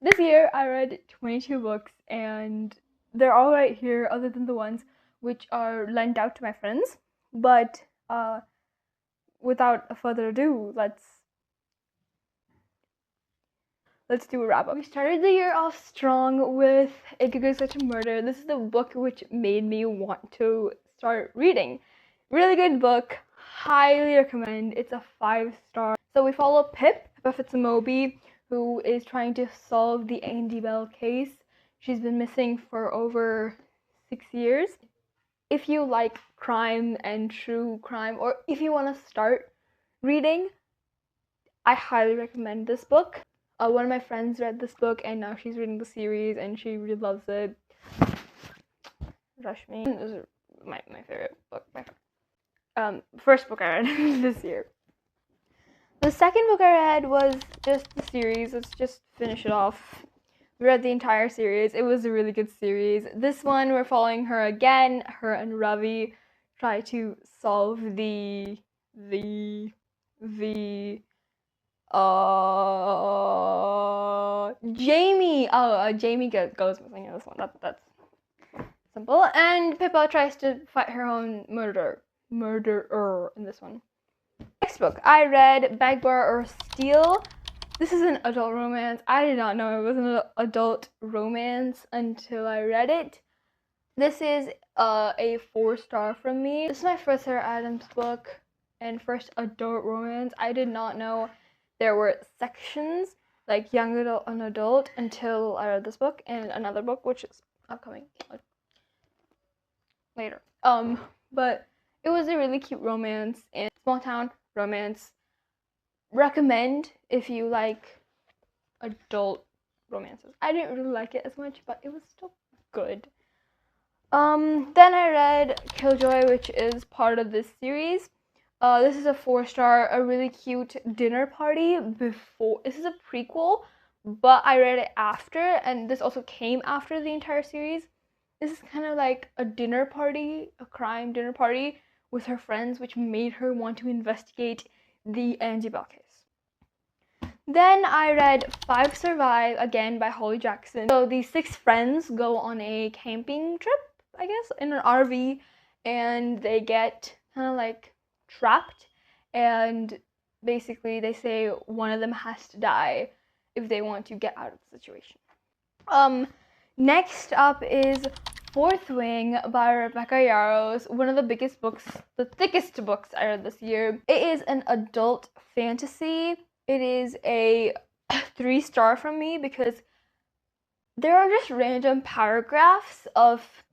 This year I read 22 books and they're all right here other than the ones which are lent out to my friends. But without further ado, let's do a wrap up. We started the year off strong with A Good Girl Such a Murder. This is the book which made me want to start reading. Really good book. Highly recommend. It's a 5-star. So we follow Pip Fitzmoby, who is trying to solve the Andy Bell case. She's been missing for over 6 years. If you like crime and true crime, or if you want to start reading, I highly recommend this book. One of my friends read this book and now she's reading the series and she really loves it. Rashmi is my favorite book. First book I read this year. The second book I read was just the series. Let's just finish it off. We read the entire series. It was a really good series. This one, we're following her again. Her and Ravi try to solve the Jamie. Jamie goes missing in this one. That's simple. And Pippa tries to fight her own murderer in this one. Next book I read, Bagbar or Steel. This is an adult romance. I did not know it was an adult romance until I read it. This is a 4-star from me. This is my first Sarah Adams book and first adult romance. I did not know there were sections like young adult and adult until I read this book and another book which is upcoming later. But it was a really cute romance and small town romance. Recommend if you like adult romances. I didn't really like it as much, but it was still good. Then I read Killjoy, which is part of this series. This is a 4-star, a really cute dinner party before. This is a prequel, but I read it after, and this also came after the entire series. This is kind of like a dinner party, a crime dinner party with her friends, which made her want to investigate the Andy Bell case. Then I read 5 Survive, again by Holly Jackson. So these 6 friends go on a camping trip, I guess, in an RV, and they get kind of like trapped, and basically they say one of them has to die if they want to get out of the situation. Next up is Fourth Wing by Rebecca Yarros, one of the biggest books, the thickest books I read this year. It is an adult fantasy. It is a 3-star from me because there are just random paragraphs of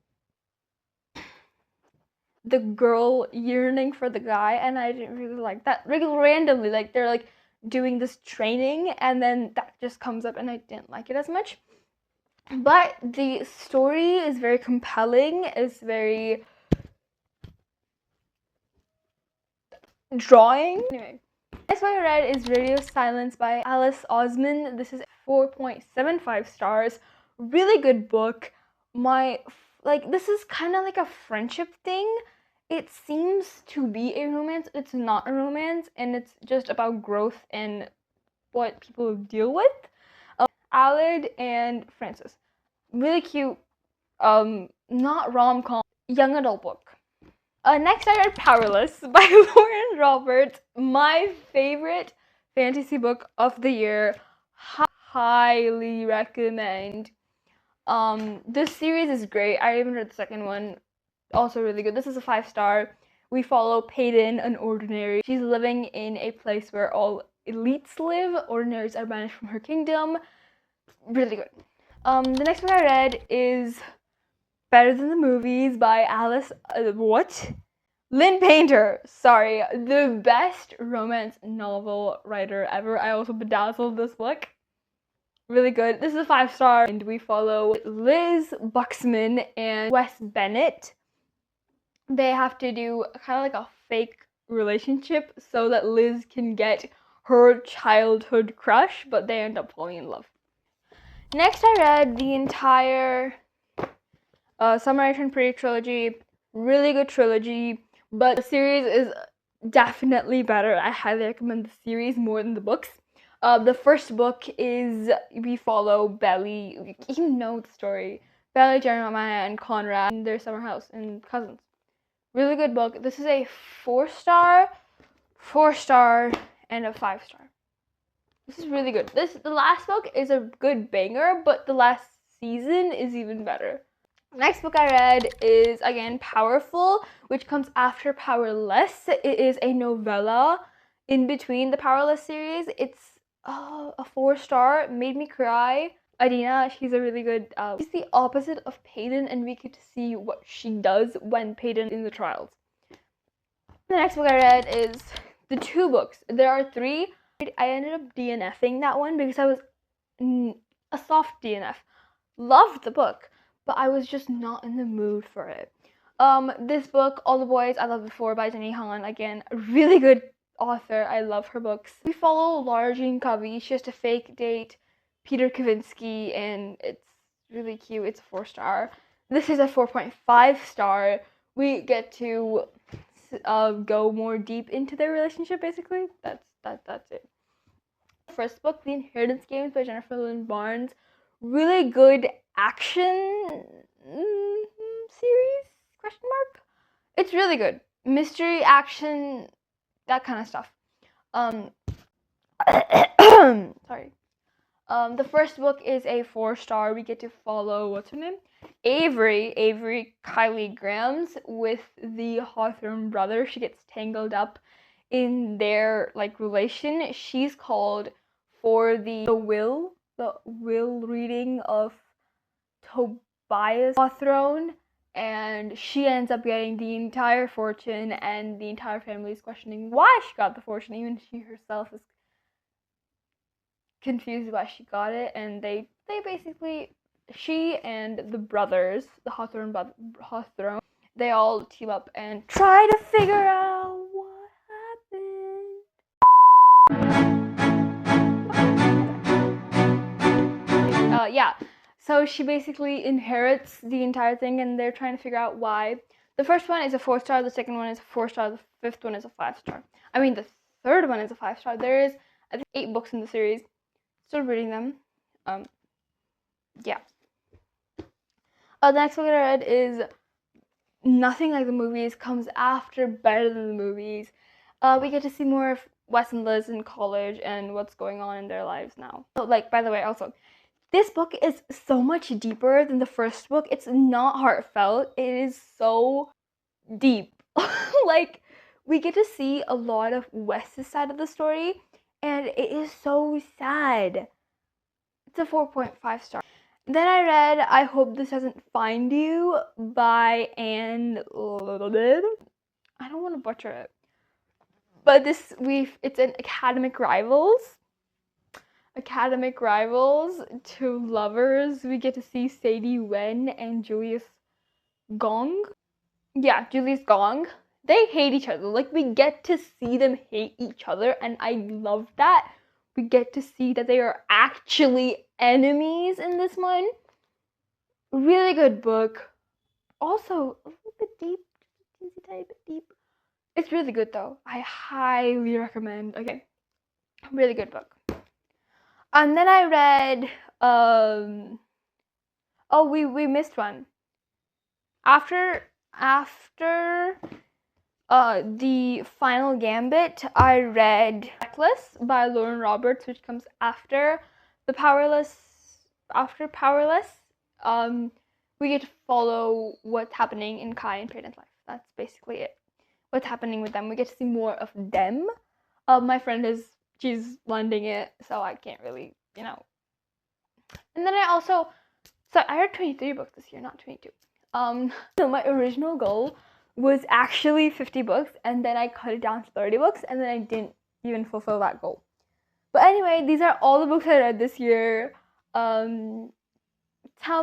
the girl yearning for the guy, and I didn't really like that. Randomly, like they're like doing this training and then that just comes up and I didn't like it as much. But the story is very compelling. It's very drawing. Anyway, next one I read is Radio Silence by Alice Osman. This is 4.75 stars. Really good book. This is kind of like a friendship thing. It seems to be a romance. It's not a romance, and it's just about growth and what people deal with. Aled and Francis. Really cute, not rom-com, young adult book. Next I read Powerless by Lauren Roberts, my favorite fantasy book of the year. Highly recommend. This series is great. I even read the second one, also really good. This is a 5-star. We follow Peyton, an ordinary. She's living in a place where all elites live. Ordinaries are banished from her kingdom. Really good. The next one I read is Better Than the Movies by Lynn Painter. Sorry, the best romance novel writer ever. I also bedazzled this book. Really good. This is a 5-star, and we follow Liz Buxman and Wes Bennett. They have to do kind of like a fake relationship so that Liz can get her childhood crush, but they end up falling in love. Next, I read the entire Summer I Turned Pretty trilogy. Really good trilogy, but the series is definitely better. I highly recommend the series more than the books. The first book is we follow Belly. You know the story. Belly, Jeremiah, and Conrad in their summer house and cousins. Really good book. This is a 4-star, 4-star, and a 5-star. This is really good. The last book is a good banger, but the last season is even better. Next book I read is again Powerful, which comes after Powerless. It is a novella in between the Powerless series. It's a 4-star, made me cry. Adina, she's a really good, she's the opposite of Peyton, and we get to see what she does when Peyton is in the trials. The next book I read is the 2 books. There are 3. I ended up DNFing that one because I was a soft DNF. Loved the book, but I was just not in the mood for it. This book, All the Boys I Loved Before by Jenny Han, again, a really good author. I love her books. We follow Lara Jean Covey. She has to fake date Peter Kavinsky, and it's really cute. It's a 4-star. This is a 4.5-star. We get to go more deep into their relationship, basically. That's it. First book, The Inheritance Games by Jennifer Lynn Barnes. Really good action series, question mark? It's really good. Mystery, action, that kind of stuff. Sorry. The first book is a 4-star. We get to follow, what's her name? Avery Kylie Grahams with the Hawthorne brother. She gets tangled up in their relation. She's called for the will reading of Tobias Hawthorne, and she ends up getting the entire fortune, and the entire family is questioning why she got the fortune. Even she herself is confused why she got it, and they basically, she and the brothers, the Hawthorne, they all team up and try to figure out what happened. Yeah, so she basically inherits the entire thing, and they're trying to figure out why. The first one is a 4-star, the second one is a 4-star, the fifth one is a 5-star. I mean, the third one is a 5-star. There is, I think, 8 books in the series. Still reading them. Yeah. The next book I read is Nothing Like the Movies, comes after Better Than the Movies. We get to see more of Wes and Liz in college and what's going on in their lives now. So, by the way, also, this book is so much deeper than the first book. It's not heartfelt. It is so deep. We get to see a lot of Wes's side of the story, and it is so sad. It's a 4.5-star. Then I read I Hope This Doesn't Find You by Anne. I don't want to butcher it. But it's an Academic Rivals. Academic Rivals to Lovers. We get to see Sadie Wen and Julius Gong. Yeah, Julius Gong. They hate each other. We get to see them hate each other, and I love that. We get to see that they are actually enemies in this one. Really good book. Also, a little bit deep. Teensy tiny bit deep. It's really good, though. I highly recommend. Okay. Really good book. And then I read, oh, we missed one. After The Final Gambit, I read Reckless by Lauren Roberts, which comes after Powerless. We get to follow what's happening in Kai and Peyton's life. That's basically it. What's happening with them. We get to see more of them. My friend she's lending it, so I can't really, And then I read 23 books this year, not 22. So my original goal was actually 50 books, and then I cut it down to 30 books, and then I didn't even fulfill that goal. But anyway, these are all the books I read this year. Tell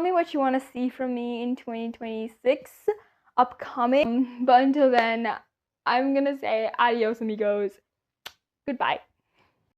me what you want to see from me in 2026 upcoming. But until then, I'm gonna say adios, amigos. Goodbye.